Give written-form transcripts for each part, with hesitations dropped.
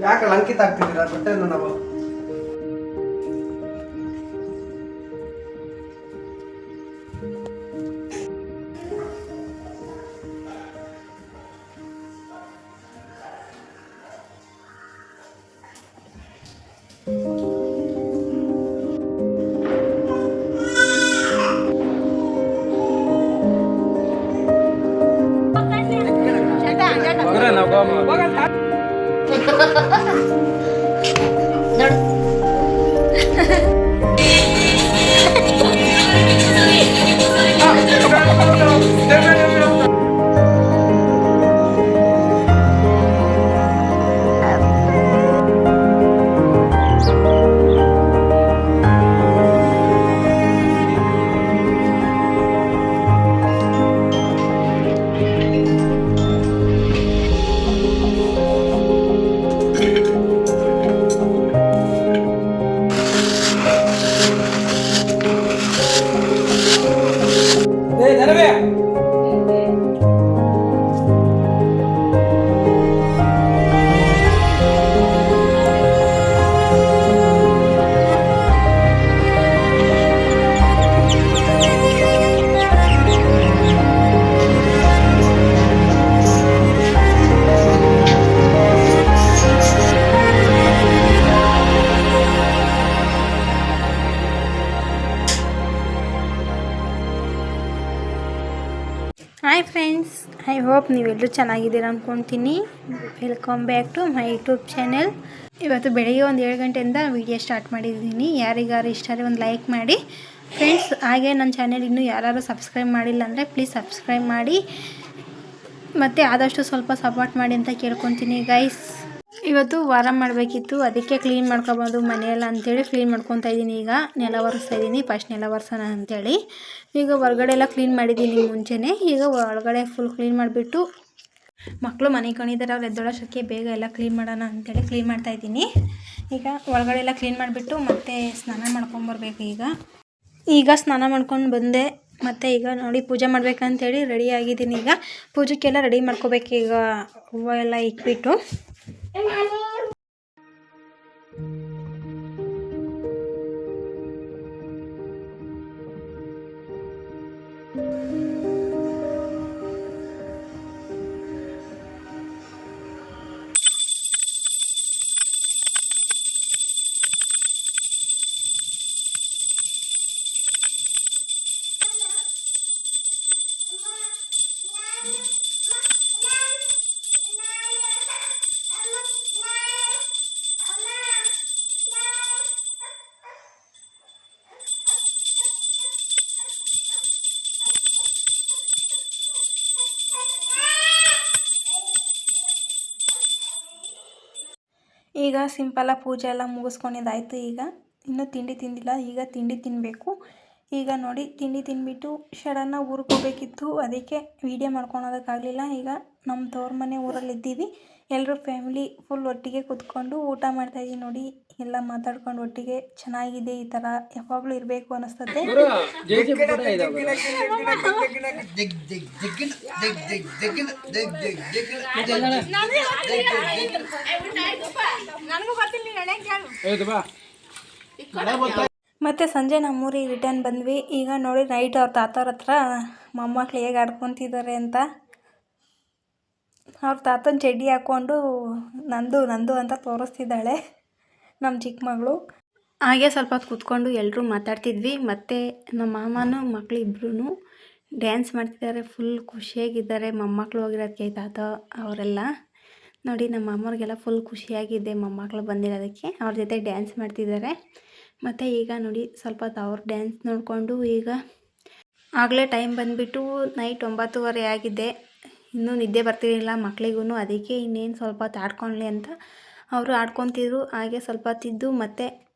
ಯಾಕೆ ಲಂಕಿತ ಆಗ್ತಿದ್ದೀರಾ ಬಟ್ಟೆಯನ್ನು ನಾವು ಹಾಯ್ ಫ್ರೆಂಡ್ಸ್, ಐ ಹೋಪ್ ನೀವೆಲ್ಲರೂ ಚೆನ್ನಾಗಿದ್ದೀರ ಅಂದ್ಕೊತೀನಿ. Welcome back to my YouTube channel. ಇವತ್ತು ಬೆಳಗ್ಗೆ ಒಂದು 7 ಗಂಟೆಯಿಂದ ವೀಡಿಯೋ ಸ್ಟಾರ್ಟ್ ಮಾಡಿದ್ದೀನಿ. ಯಾರಿಗಾರು ಇಷ್ಟ ಆದರೆ ಒಂದು ಲೈಕ್ ಮಾಡಿ ಫ್ರೆಂಡ್ಸ್. ಹಾಗೆ ನನ್ನ ಚಾನೆಲ್ ಇನ್ನೂ ಯಾರು ಸಬ್ಸ್ಕ್ರೈಬ್ ಮಾಡಿಲ್ಲ ಅಂದರೆ ಪ್ಲೀಸ್ ಸಬ್ಸ್ಕ್ರೈಬ್ ಮಾಡಿ ಮತ್ತು ಆದಷ್ಟು ಸ್ವಲ್ಪ ಸಪೋರ್ಟ್ ಮಾಡಿ ಅಂತ ಕೇಳ್ಕೊತೀನಿ ಗೈಸ್. ಇವತ್ತು ವಾರ ಮಾಡಬೇಕಿತ್ತು, ಅದಕ್ಕೆ ಕ್ಲೀನ್ ಮಾಡ್ಕೊಬೋದು ಮನೆಯೆಲ್ಲ ಅಂಥೇಳಿ ಕ್ಲೀನ್ ಮಾಡ್ಕೊತಾ ಇದ್ದೀನಿ. ಈಗ ನೆಲ ಒರೆಸ್ತಾ ಇದ್ದೀನಿ, ಫಸ್ಟ್ ನೆಲ ಒರೆಸೋಣ ಅಂಥೇಳಿ. ಈಗ ಹೊರಗಡೆ ಎಲ್ಲ ಕ್ಲೀನ್ ಮಾಡಿದ್ದೀನಿ ಮುಂಚೆನೇ. ಈಗ ಒಳಗಡೆ ಫುಲ್ ಕ್ಲೀನ್ ಮಾಡಿಬಿಟ್ಟು ಮಕ್ಕಳು ಮನೆ ಕೊಂಡಿದ್ದಾರೆ, ಅವ್ರು ಎದ್ದೊಳೋಷ್ಟಕ್ಕೆ ಬೇಗ ಎಲ್ಲ ಕ್ಲೀನ್ ಮಾಡೋಣ ಅಂಥೇಳಿ ಕ್ಲೀನ್ ಮಾಡ್ತಾಯಿದ್ದೀನಿ. ಈಗ ಒಳಗಡೆ ಎಲ್ಲ ಕ್ಲೀನ್ ಮಾಡಿಬಿಟ್ಟು ಮತ್ತೆ ಸ್ನಾನ ಮಾಡ್ಕೊಂಬರ್ಬೇಕು. ಈಗ ಸ್ನಾನ ಮಾಡ್ಕೊಂಡು ಬಂದೆ. ಮತ್ತು ಈಗ ನೋಡಿ ಪೂಜೆ ಮಾಡ್ಬೇಕಂತೇಳಿ ರೆಡಿ ಆಗಿದ್ದೀನಿ. ಈಗ ಪೂಜೆಗೆಲ್ಲ ರೆಡಿ ಮಾಡ್ಕೋಬೇಕು. ಈಗ ಹೂವು ಎಲ್ಲ ಇಟ್ಬಿಟ್ಟು ಈಗ ಸಿಂಪಲಾಗಿ ಪೂಜೆ ಎಲ್ಲ ಮುಗಿಸ್ಕೊಂಡಿದ್ದಾಯಿತು. ಈಗ ಇನ್ನೂ ತಿಂಡಿ ತಿಂದಿಲ್ಲ, ಈಗ ತಿಂಡಿ ತಿನ್ನಬೇಕು. ಈಗ ನೋಡಿ ತಿಂಡಿ ತಿಂದ್ಬಿಟ್ಟು ಸಡನ್ನಾಗಿ ಊರಿಗೆ ಹೋಗಬೇಕಿತ್ತು, ಅದಕ್ಕೆ ವೀಡಿಯೋ ಮಾಡ್ಕೊಳೋದಕ್ಕಾಗಲಿಲ್ಲ. ಈಗ ನಮ್ಮ ತವ್ರ ಮನೆ ಊರಲ್ಲಿದ್ದೀವಿ, ಎಲ್ಲರೂ ಫ್ಯಾಮಿಲಿ ಫುಲ್ ಒಟ್ಟಿಗೆ ಕೂತ್ಕೊಂಡು ಊಟ ಮಾಡ್ತಾಯಿದ್ದೀವಿ. ನೋಡಿ ಎಲ್ಲ ಮಾತಾಡ್ಕೊಂಡು ಒಟ್ಟಿಗೆ ಚೆನ್ನಾಗಿದೆ. ಈ ಥರ ಯಾವಾಗಲೂ ಇರಬೇಕು ಅನ್ನಿಸ್ತದೆ. ಮತ್ತು ಸಂಜೆ ನಮ್ಮೂರಿಗೆ ರಿಟರ್ನ್ ಬಂದ್ವಿ. ಈಗ ನೋಡಿ ನೈಟ್ ಅವ್ರ ತಾತವ್ರ ಹತ್ರ ಮೊಮ್ಮಕ್ಳು ಹೇಗೆ ಆಡ್ಕೊತಿದ್ದಾರೆ ಅಂತ. ಅವ್ರ ತಾತನ ಚಡ್ಡಿ ಹಾಕ್ಕೊಂಡು ನಂದು ಅಂತ ತೋರಿಸ್ತಿದ್ದಾಳೆ ನಮ್ಮ ಚಿಕ್ಕ ಮಗಳು. ಹಾಗೆ ಸ್ವಲ್ಪ ಹೊತ್ತು ಕೂತ್ಕೊಂಡು ಎಲ್ಲರೂ ಮಾತಾಡ್ತಿದ್ವಿ. ಮತ್ತು ನಮ್ಮ ಮಾಮನೂ ಮಕ್ಕಳು ಇಬ್ಬರೂ ಡ್ಯಾನ್ಸ್ ಮಾಡ್ತಿದ್ದಾರೆ, ಫುಲ್ ಖುಷಿಯಾಗಿದ್ದಾರೆ. ಮೊಮ್ಮಕ್ಕಳು ಹೋಗಿರೋದಕ್ಕೆ ತಾತ ಅವರೆಲ್ಲ ನೋಡಿ. ನಮ್ಮ ಮಾಮವ್ರಿಗೆಲ್ಲ ಫುಲ್ ಖುಷಿಯಾಗಿದೆ ಮೊಮ್ಮಕ್ಕಳು ಬಂದಿರೋದಕ್ಕೆ, ಅವ್ರ ಜೊತೆ ಡ್ಯಾನ್ಸ್ ಮಾಡ್ತಿದ್ದಾರೆ. ಮತ್ತು ಈಗ ನೋಡಿ ಸ್ವಲ್ಪ ಹೊತ್ತು ಅವ್ರ ಡ್ಯಾನ್ಸ್ ನೋಡಿಕೊಂಡು ಈಗ ಆಗಲೇ ಟೈಮ್ ಬಂದುಬಿಟ್ಟು ನೈಟ್ 9:30 ಆಗಿದೆ. ಇನ್ನೂ ನಿದ್ದೆ ಬರ್ತಿರಲಿಲ್ಲ ಮಕ್ಕಳಿಗೂ, ಅದಕ್ಕೆ ಇನ್ನೇನು ಸ್ವಲ್ಪ ಹೊತ್ತು ಆಡ್ಕೊಳ್ಳಿ ಅಂತ ಅವರು ಆಡ್ಕೊತಿದ್ರು. ಹಾಗೆ ಸ್ವಲ್ಪ ಹೊತ್ತಿದ್ದು ಮತ್ತು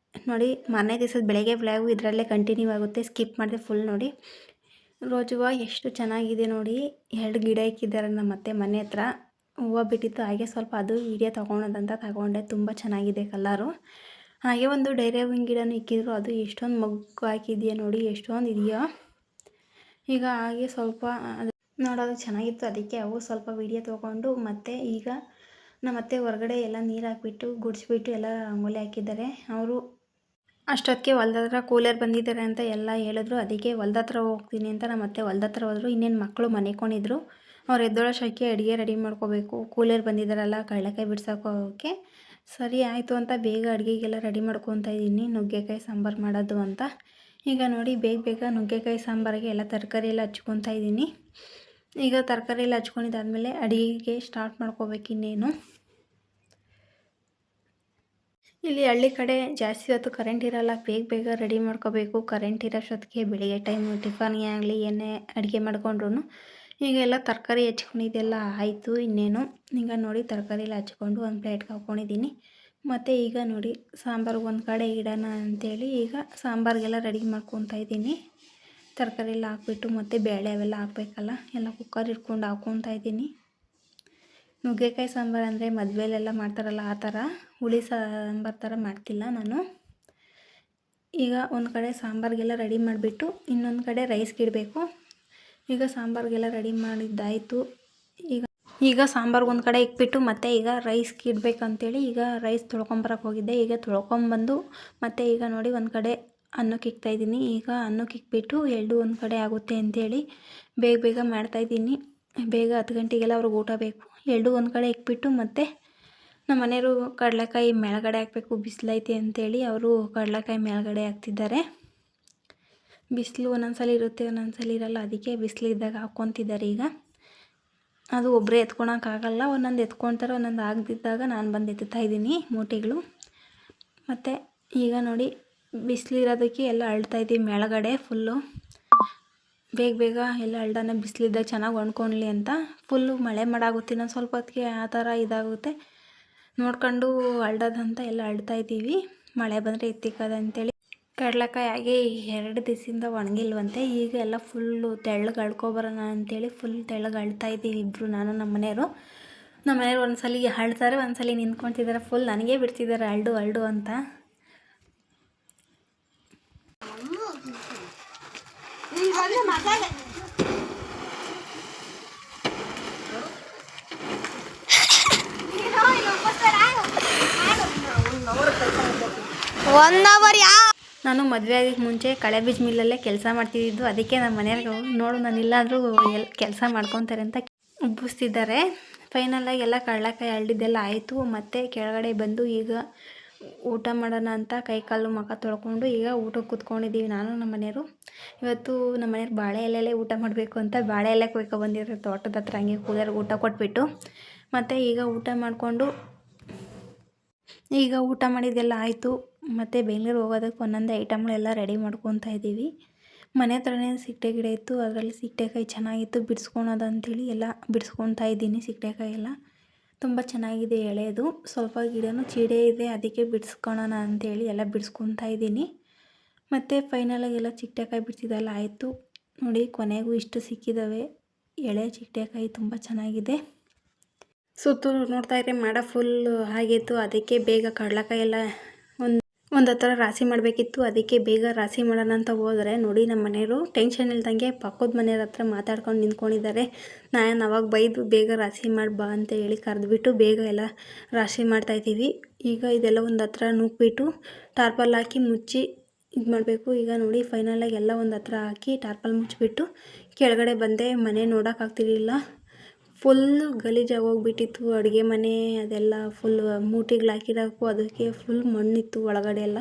ನೋಡಿ ಮನೆ ದಿವಸದ ಬೆಳಗ್ಗೆ ವ್ಲಾಗು ಇದರಲ್ಲೇ ಕಂಟಿನ್ಯೂ ಆಗುತ್ತೆ, ಸ್ಕಿಪ್ ಮಾಡಿದೆ ಫುಲ್. ನೋಡಿ ರೋಜ್ ಹೂವು ಎಷ್ಟು ಚೆನ್ನಾಗಿದೆ ನೋಡಿ. 2 ಗಿಡ ಇಕ್ಕಿದ್ದಾರೆ ನಮ್ಮ ಅತ್ತೆ ಮನೆ ಹತ್ರ, ಹೂವು ಬಿಟ್ಟಿತ್ತು. ಹಾಗೆ ಸ್ವಲ್ಪ ಅದು ವೀಡಿಯೋ ತೊಗೊಳೋದಂತ ತಗೊಂಡೆ, ತುಂಬ ಚೆನ್ನಾಗಿದೆ ಕಲರು. ಹಾಗೆ ಒಂದು ಡೈರಿ ಹೂವಿನ ಗಿಡನೂ ಇಕ್ಕಿದ್ರು, ಅದು ಎಷ್ಟೊಂದು ಮಗ್ಗು ಹಾಕಿದೆಯಾ ನೋಡಿ, ಎಷ್ಟೊಂದು ಇದೆಯಾ. ಈಗ ಹಾಗೆ ಸ್ವಲ್ಪ ನೋಡೋದು ಚೆನ್ನಾಗಿತ್ತು, ಅದಕ್ಕೆ ಅವು ಸ್ವಲ್ಪ ವಿಡಿಯೋ ತೊಗೊಂಡು ಮತ್ತೆ ಈಗ ನಮ್ಮತ್ತೆ ಹೊರಗಡೆ ಎಲ್ಲ ನೀರು ಹಾಕ್ಬಿಟ್ಟು ಗುಡಿಸ್ಬಿಟ್ಟು ಎಲ್ಲ ರಂಗೋಲಿ ಹಾಕಿದ್ದಾರೆ. ಅವರು ಅಷ್ಟೊತ್ತಿಗೆ ಹೊಲ್ದ ಹತ್ರ ಕೂಲರ್ ಬಂದಿದ್ದಾರೆ ಅಂತ ಎಲ್ಲ ಹೇಳಿದ್ರು, ಅದಕ್ಕೆ ಹೊಲ್ದ ಹತ್ರ ಹೋಗ್ತೀನಿ ಅಂತ ನಮ್ಮತ್ತೆ ಹೊಲ್ದ ಹತ್ರ ಹೋದರು. ಇನ್ನೇನು ಮಕ್ಕಳು ಮನೆಕೊಂಡಿದ್ರು, ಅವ್ರು ಎದ್ದೋಳೋಷ್ಟಕ್ಕೆ ಅಡುಗೆ ರೆಡಿ ಮಾಡ್ಕೋಬೇಕು, ಕೂಲರ್ ಬಂದಿದ್ದಾರಲ್ಲ ಕಡಲೆಕಾಯಿ ಬಿಡ್ಸೋಕೆ. ಸರಿ ಆಯಿತು ಅಂತ ಬೇಗ ಅಡುಗೆಗೆಲ್ಲ ರೆಡಿ ಮಾಡ್ಕೊತಾ ಇದ್ದೀನಿ, ನುಗ್ಗೆಕಾಯಿ ಸಾಂಬಾರು ಮಾಡೋದು ಅಂತ. ಈಗ ನೋಡಿ ಬೇಗ ಬೇಗ ನುಗ್ಗೆಕಾಯಿ ಸಾಂಬಾರಿಗೆ ಎಲ್ಲ ತರಕಾರಿ ಎಲ್ಲ ಹಚ್ಕೊತಾ ಇದ್ದೀನಿ. ಈಗ ತರಕಾರಿ ಎಲ್ಲ ಹಚ್ಕೊಂಡಿದ್ದಾದಮೇಲೆ ಅಡುಗೆಗೆ ಸ್ಟಾರ್ಟ್ ಮಾಡ್ಕೋಬೇಕು. ಇನ್ನೇನು ಇಲ್ಲಿ ಹಳ್ಳಿ ಕಡೆ ಜಾಸ್ತಿ ಹೊತ್ತು ಕರೆಂಟ್ ಇರೋಲ್ಲ, ಬೇಗ ಬೇಗ ರೆಡಿ ಮಾಡ್ಕೋಬೇಕು. ಕರೆಂಟ್ ಇರೋಷ್ಟೊತ್ತಿಗೆ ಬೆಳಿಗ್ಗೆ ಟೈಮು ಟಿಫನ್ಗೆ ಆಗಲಿ ಏನೇ ಅಡುಗೆ ಮಾಡ್ಕೊಂಡ್ರು. ಈಗ ಎಲ್ಲ ತರಕಾರಿ ಹಚ್ಕೊಂಡಿದ್ದೆಲ್ಲ ಆಯಿತು. ಇನ್ನೇನು ಈಗ ನೋಡಿ ತರಕಾರಿ ಎಲ್ಲ ಹಚ್ಕೊಂಡು ಒಂದು ಪ್ಲೇಟ್ಗೆ ಹಾಕ್ಕೊಂಡಿದ್ದೀನಿ. ಮತ್ತು ಈಗ ನೋಡಿ ಸಾಂಬಾರಿಗೆ ಒಂದು ಕಡೆ ಇಡೋಣ ಅಂಥೇಳಿ ಈಗ ಸಾಂಬಾರಿಗೆಲ್ಲ ರೆಡಿ ಮಾಡ್ಕೊತಾ ಇದ್ದೀನಿ. ತರಕಾರಿ ಎಲ್ಲ ಹಾಕ್ಬಿಟ್ಟು ಮತ್ತು ಬೇಳೆ ಅವೆಲ್ಲ ಹಾಕಬೇಕಲ್ಲ, ಎಲ್ಲ ಕುಕ್ಕರ್ ಇಟ್ಕೊಂಡು ಹಾಕ್ಕೊತಾ ಇದ್ದೀನಿ. ನುಗ್ಗೆಕಾಯಿ ಸಾಂಬಾರು ಅಂದರೆ ಮದುವೆಲೆಲ್ಲ ಮಾಡ್ತಾರಲ್ಲ ಆ ಥರ ಹುಳಿ ಸಾಂಬಾರು ಥರ ಮಾಡ್ತಿಲ್ಲ ನಾನು. ಈಗ ಒಂದು ಕಡೆ ಸಾಂಬಾರಿಗೆಲ್ಲ ರೆಡಿ ಮಾಡಿಬಿಟ್ಟು ಇನ್ನೊಂದು ಕಡೆ ರೈಸ್ಗೆ ಇಡಬೇಕು. ಈಗ ಸಾಂಬಾರಿಗೆಲ್ಲ ರೆಡಿ ಮಾಡಿದ್ದಾಯಿತು. ಈಗ ಸಾಂಬಾರು ಒಂದು ಕಡೆ ಇಕ್ಬಿಟ್ಟು ಮತ್ತು ಈಗ ರೈಸ್ಗೆ ಇಡಬೇಕಂತೇಳಿ ಈಗ ರೈಸ್ ತೊಳ್ಕೊಂಬರಕ್ಕೆ ಹೋಗಿದ್ದೆ. ಈಗ ತೊಳ್ಕೊಂಬಂದು ಮತ್ತು ಈಗ ನೋಡಿ ಒಂದು ಕಡೆ ಅನ್ನಕ್ಕೆ ಇಕ್ತಾಯಿದ್ದೀನಿ. ಈಗ ಅನ್ನಕ್ಕೆ ಇಕ್ಬಿಟ್ಟು ಎರಡು ಒಂದು ಕಡೆ ಆಗುತ್ತೆ ಅಂಥೇಳಿ ಬೇಗ ಬೇಗ ಮಾಡ್ತಾಯಿದ್ದೀನಿ. ಬೇಗ 10 ಗಂಟೆಗೆಲ್ಲ ಅವ್ರಿಗೆ ಊಟ ಬೇಕು. ಎರಡು ಒಂದು ಕಡೆ ಇಕ್ಬಿಟ್ಟು ಮತ್ತು ನಮ್ಮ ಮನೆಯವರು ಕಡಲೆಕಾಯಿ ಮೇಲ್ಗಡೆ ಹಾಕಬೇಕು, ಬಿಸಿಲೈತೆ ಅಂಥೇಳಿ ಅವರು ಕಡಲೆಕಾಯಿ ಮೇಲ್ಗಡೆ ಹಾಕ್ತಿದ್ದಾರೆ. ಬಿಸಿಲು ಒಂದೊಂದ್ಸಲ ಇರುತ್ತೆ, ಒಂದೊಂದ್ಸಲ ಇರಲ್ಲ, ಅದಕ್ಕೆ ಬಿಸಿಲು ಇದ್ದಾಗ ಹಾಕ್ಕೊತಿದ್ದಾರೆ. ಈಗ ಅದು ಒಬ್ಬರೇ ಎತ್ಕೊಳಕ್ಕಾಗಲ್ಲ, ಒಂದೊಂದು ಎತ್ಕೊತಾರೆ, ಒಂದೊಂದು ಆಗದಿದ್ದಾಗ ನಾನು ಬಂದು ಎತ್ತುತ್ತಾಯಿದ್ದೀನಿ ಮೂಟೆಗಳು. ಮತ್ತು ಈಗ ನೋಡಿ ಬಿಸಿಲಿರೋದಕ್ಕೆ ಎಲ್ಲ ಅಳ್ತಾಯಿದ್ದೀವಿ ಮೇಳಗಡೆ ಫುಲ್ಲು. ಬೇಗ ಬೇಗ ಎಲ್ಲ ಅಲ್ಡನ ಬಿಸಿಲಿದ್ದಾಗ ಚೆನ್ನಾಗಿ ಒಣ್ಕೊಳ್ಲಿ ಅಂತ. ಫುಲ್ಲು ಮಳೆ ಮಾಡಾಗುತ್ತೆ, ಇನ್ನೊಂದು ಸ್ವಲ್ಪ ಹೊತ್ತಿಗೆ ಆ ಥರ ಇದಾಗುತ್ತೆ ನೋಡ್ಕೊಂಡು ಅಲ್ಡೋದಂತ ಎಲ್ಲ ಅಳ್ತಾಯಿದ್ದೀವಿ. ಮಳೆ ಬಂದರೆ ಎತ್ತಿಕ್ಕದಂತೇಳಿ. ಕಡಲೆಕಾಯಿ ಹಾಗೆ 2 ದಿವಸದಿಂದ ಒಣಗಿಲ್ವಂತೆ. ಈಗ ಎಲ್ಲ ಫುಲ್ಲು ತೆಳ್ಳಗೆ ಅಳ್ಕೊಬರೋಣ ಅಂಥೇಳಿ ಫುಲ್ ತೆಳ್ಳಗೆ ಅಳ್ತಾಯಿದ್ದೀವಿ ಇಬ್ಬರು, ನಾನು ನಮ್ಮ ಮನೆಯವರು. ನಮ್ಮ ಮನೆಯವ್ರು ಒಂದ್ಸಲ ಅಳ್ತಾರೆ, ಒಂದ್ಸಲ ನಿಂತ್ಕೊತಿದ್ದಾರೆ, ಫುಲ್ ನನಗೇ ಬಿಡ್ತಿದ್ದಾರೆ ಅಳ್ಡು ಅಳ್ಡು ಅಂತ. ನಾನು ಮದುವೆ ಆಗೋಕ್ಕೆ ಮುಂಚೆ ಕಳೆ ಬೀಜ ಮಿಲ್ಲಲ್ಲೇ ಕೆಲಸ ಮಾಡ್ತಿದ್ದು, ಅದಕ್ಕೆ ನಮ್ಮ ಮನೆಯವ್ರಿಗೆ ನೋಡು ನಾನು ಇಲ್ಲಾದರೂ ಕೆಲಸ ಮಾಡ್ಕೊತಾರೆ ಅಂತ ಉಬ್ಬಿಸ್ತಿದ್ದಾರೆ. ಫೈನಲಾಗಿ ಎಲ್ಲ ಕಡಲೆಕಾಯಿ ಅಳ್ದಿದ್ದೆಲ್ಲ ಆಯಿತು. ಮತ್ತು ಕೆಳಗಡೆ ಬಂದು ಈಗ ಊಟ ಮಾಡೋಣ ಅಂತ ಕೈಕಾಲು ಮುಖ ತೊಳ್ಕೊಂಡು ಈಗ ಊಟಕ್ಕೆ ಕೂತ್ಕೊಂಡಿದ್ದೀವಿ ನಾನು ನಮ್ಮ ಮನೆಯವರು. ಇವತ್ತು ನಮ್ಮ ಮನೆಯವ್ರು ಬಾಳೆ ಎಲೆಯಲ್ಲೇ ಊಟ ಮಾಡಬೇಕು ಅಂತ ಬಾಳೆ ಎಲೆ ಕೊಯ್ಕೊ ಬಂದಿರೋ ತೋಟದ ಹತ್ರ, ಹಂಗೆ ಕೂಲರ್ಗೆ ಊಟ ಕೊಟ್ಬಿಟ್ಟು ಮತ್ತು ಈಗ ಊಟ ಮಾಡಿಕೊಂಡು ಈಗ ಊಟ ಮಾಡಿದ್ದೆಲ್ಲ ಆಯಿತು. ಮತ್ತು ಬೆಂಗಳೂರು ಹೋಗೋದಕ್ಕೆ ಒಂದೊಂದೇ ಐಟಮ್ಗಳೆಲ್ಲ ರೆಡಿ ಮಾಡ್ಕೊತಾ ಇದ್ದೀವಿ. ಮನೆ ಹತ್ರನೇ ಸಿಕ್ಟೆ ಗಿಡ ಇತ್ತು, ಅದರಲ್ಲಿ ಸಿಕ್ಟೆಕಾಯಿ ಚೆನ್ನಾಗಿತ್ತು ಬಿಡಿಸ್ಕೊಳೋದು ಅಂಥೇಳಿ ಎಲ್ಲ ಬಿಡಿಸ್ಕೊತಾ ಇದ್ದೀನಿ. ಸಿಕ್ಟೆಕಾಯಿ ಎಲ್ಲ ತುಂಬ ಚೆನ್ನಾಗಿದೆ, ಎಳೆದು ಸ್ವಲ್ಪ ಗಿಡನೂ ಚೀಡೆ ಇದೆ, ಅದಕ್ಕೆ ಬಿಡಿಸ್ಕೊಳೋಣ ಅಂಥೇಳಿ ಎಲ್ಲ ಬಿಡಿಸ್ಕೊತಾ ಇದ್ದೀನಿ. ಮತ್ತು ಫೈನಲಾಗಿ ಎಲ್ಲ ಚಿಕ್ಟೆಕಾಯಿ ಬಿಡಿಸಿದೆಲ್ಲ ಆಯಿತು. ನೋಡಿ ಕೊನೆಗೂ ಇಷ್ಟು ಸಿಕ್ಕಿದ್ದಾವೆ ಎಳೆ ಚಿಕ್ಟೆಕಾಯಿ, ತುಂಬ ಚೆನ್ನಾಗಿದೆ. ಸುತ್ತಲೂ ನೋಡ್ತಾ ಇದ್ರೆ ಮಾಡ ಫುಲ್ಲು ಆಗಿತ್ತು, ಅದಕ್ಕೆ ಬೇಗ ಕಡಲೆಕಾಯಿ ಎಲ್ಲ ಒಂದು ಹತ್ರ ರಾಶಿ ಮಾಡಬೇಕಿತ್ತು, ಅದಕ್ಕೆ ಬೇಗ ರಾಶಿ ಮಾಡೋಣ ಅಂತ ಹೋದರೆ ನೋಡಿ ನಮ್ಮ ಮನೆಯವರು ಟೆನ್ಷನ್ ಇಲ್ದಂಗೆ ಪಕ್ಕದ ಮನೆಯವ್ರ ಹತ್ರ ಮಾತಾಡ್ಕೊಂಡು ನಿಂತ್ಕೊಂಡಿದ್ದಾರೆ. ನಾನು ಅವಾಗ ಬೈದು ಬೇಗ ರಾಶಿ ಮಾಡಿ ಬಾ ಅಂತ ಹೇಳಿ ಕರೆದ್ಬಿಟ್ಟು ಬೇಗ ಎಲ್ಲ ರಾಶಿ ಮಾಡ್ತಾಯಿದ್ದೀವಿ. ಈಗ ಇದೆಲ್ಲ ಒಂದು ಹತ್ರ ನೂಕ್ಬಿಟ್ಟು ಟಾರ್ಪಲ್ ಹಾಕಿ ಮುಚ್ಚಿ ಇದು ಮಾಡಬೇಕು. ಈಗ ನೋಡಿ ಫೈನಲಾಗಿ ಎಲ್ಲ ಒಂದು ಹತ್ರ ಹಾಕಿ ಟಾರ್ಪಲ್ ಮುಚ್ಚಿಬಿಟ್ಟು ಕೆಳಗಡೆ ಬಂದೆ. ಮನೆ ನೋಡೋಕ್ಕಾಗ್ತಿರಲಿಲ್ಲ, ಫುಲ್ಲು ಗಲೀಜಾಗಿ ಹೋಗ್ಬಿಟ್ಟಿತ್ತು ಅಡುಗೆ ಮನೆ, ಅದೆಲ್ಲ ಫುಲ್ ಮೂಟೆಗಳು ಹಾಕಿರೋಕ್ಕೂ ಅದಕ್ಕೆ ಫುಲ್ ಮಣ್ಣಿತ್ತು ಒಳಗಡೆ ಎಲ್ಲ.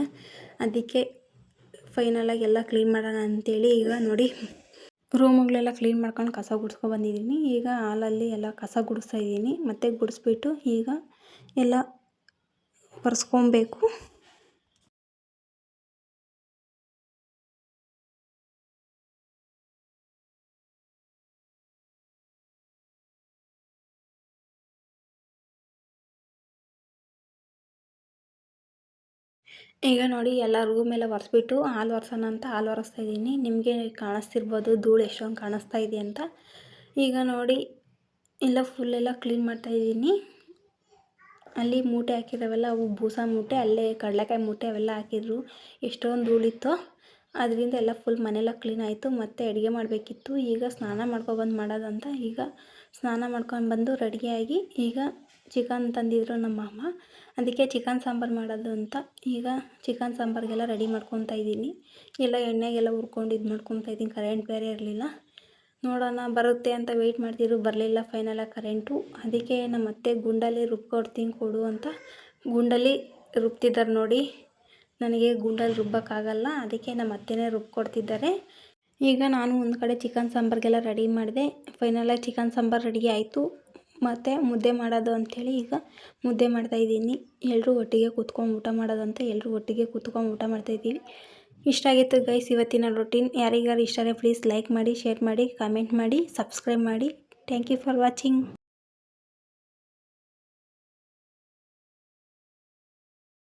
ಅದಕ್ಕೆ ಫೈನಲಾಗಿ ಎಲ್ಲ ಕ್ಲೀನ್ ಮಾಡೋಣ ಅಂಥೇಳಿ ಈಗ ನೋಡಿ ರೂಮುಗಳೆಲ್ಲ ಕ್ಲೀನ್ ಮಾಡ್ಕೊಂಡು ಕಸ ಗುಡಿಸ್ಕೊ ಬಂದಿದ್ದೀನಿ. ಈಗ ಹಾಲಲ್ಲಿ ಎಲ್ಲ ಕಸ ಗುಡಿಸ್ತಾ ಇದ್ದೀನಿ. ಮತ್ತೆ ಗುಡಿಸ್ಬಿಟ್ಟು ಈಗ ಎಲ್ಲ ಒರೆಸ್ಕೊಬೇಕು. ಈಗ ನೋಡಿ ಎಲ್ಲ ರೂಮೆಲ್ಲ ಒರೆಸ್ಬಿಟ್ಟು ಹಾಲು ಒರೆಸೋಣ ಅಂತ ಹಾಲು ಒರೆಸ್ತಾ ಇದ್ದೀನಿ. ನಿಮಗೆ ಕಾಣಿಸ್ತಿರ್ಬೋದು ಧೂಳು ಎಷ್ಟೊಂದು ಕಾಣಿಸ್ತಾ ಇದೆ ಅಂತ. ಈಗ ನೋಡಿ ಎಲ್ಲ ಫುಲ್ಲೆಲ್ಲ ಕ್ಲೀನ್ ಮಾಡ್ತಾಯಿದ್ದೀನಿ. ಅಲ್ಲಿ ಮೂಟೆ ಹಾಕಿರೋವೆಲ್ಲ ಅವು ಬೂಸ ಮೂಟೆ, ಅಲ್ಲೇ ಕಡಲೆಕಾಯಿ ಮೂಟೆ ಅವೆಲ್ಲ ಹಾಕಿದ್ರು. ಎಷ್ಟೊಂದು ಧೂಳಿತ್ತು, ಅದರಿಂದ ಎಲ್ಲ ಫುಲ್ ಮನೆಯೆಲ್ಲ ಕ್ಲೀನ್ ಆಯಿತು. ಮತ್ತು ಅಡುಗೆ ಮಾಡಬೇಕಿತ್ತು. ಈಗ ಸ್ನಾನ ಮಾಡ್ಕೊಬಂದು ಮಾಡೋದಂತ ಈಗ ಸ್ನಾನ ಮಾಡ್ಕೊಂಡು ರೆಡಿಯಾಗಿ ಈಗ ಚಿಕನ್ ತಂದಿದ್ರು ನಮ್ಮ ಅಮ್ಮ. ಅದಕ್ಕೆ ಚಿಕನ್ ಸಾಂಬಾರು ಮಾಡೋದು ಅಂತ ಈಗ ಚಿಕನ್ ಸಾಂಬಾರಿಗೆಲ್ಲ ರೆಡಿ ಮಾಡ್ಕೊತಾ ಇದ್ದೀನಿ. ಎಲ್ಲ ಎಣ್ಣೆಗೆಲ್ಲ ಹುರ್ಕೊಂಡು ಇದು ಮಾಡ್ಕೊತಾ ಇದ್ದೀನಿ. ಕರೆಂಟ್ ಬೇರೆ ಇರಲಿಲ್ಲ. ನೋಡೋಣ ಬರುತ್ತೆ ಅಂತ ವೆಯ್ಟ್ ಮಾಡ್ತಿದ್ರು, ಬರಲಿಲ್ಲ ಫೈನಲಾಗಿ ಕರೆಂಟು. ಅದಕ್ಕೆ ನಮ್ಮ ಅತ್ತೆ ಗುಂಡಲ್ಲಿ ರುಬ್ಕೊಡ್ತೀನಿ ಕೊಡು ಅಂತ ಗುಂಡಲ್ಲಿ ರುಬ್ತಿದ್ದಾರೆ ನೋಡಿ. ನನಗೆ ಗುಂಡಲ್ಲಿ ರುಬ್ಬೋಕ್ಕಾಗಲ್ಲ, ಅದಕ್ಕೆ ನಮ್ಮ ಅತ್ತೆನೇ ರುಬ್ಕೊಡ್ತಿದ್ದಾರೆ. ಈಗ ನಾನು ಒಂದು ಕಡೆ ಚಿಕನ್ ಸಾಂಬಾರಿಗೆಲ್ಲ ರೆಡಿ ಮಾಡಿದೆ. ಫೈನಲಾಗಿ ಚಿಕನ್ ಸಾಂಬಾರು ರೆಡಿ ಆಯಿತು. ಮತ್ತು ಮುದ್ದೆ ಮಾಡೋದು ಅಂಥೇಳಿ ಈಗ ಮುದ್ದೆ ಮಾಡ್ತಾಯಿದ್ದೀನಿ. ಎಲ್ಲರೂ ಒಟ್ಟಿಗೆ ಕೂತ್ಕೊಂಡು ಊಟ ಮಾಡೋದಂತ ಎಲ್ಲರೂ ಒಟ್ಟಿಗೆ ಕೂತ್ಕೊಂಡು ಊಟ ಮಾಡ್ತಾಯಿದ್ದೀವಿ. ಇಷ್ಟ ಆಗಿತ್ತು ಗೈಸ್ ಇವತ್ತಿನ ರೊಟೀನ್. ಯಾರಿಗಾರು ಇಷ್ಟ ಆದರೆ ಪ್ಲೀಸ್ ಲೈಕ್ ಮಾಡಿ, ಶೇರ್ ಮಾಡಿ, ಕಾಮೆಂಟ್ ಮಾಡಿ, ಸಬ್ಸ್ಕ್ರೈಬ್ ಮಾಡಿ. Thank you for watching.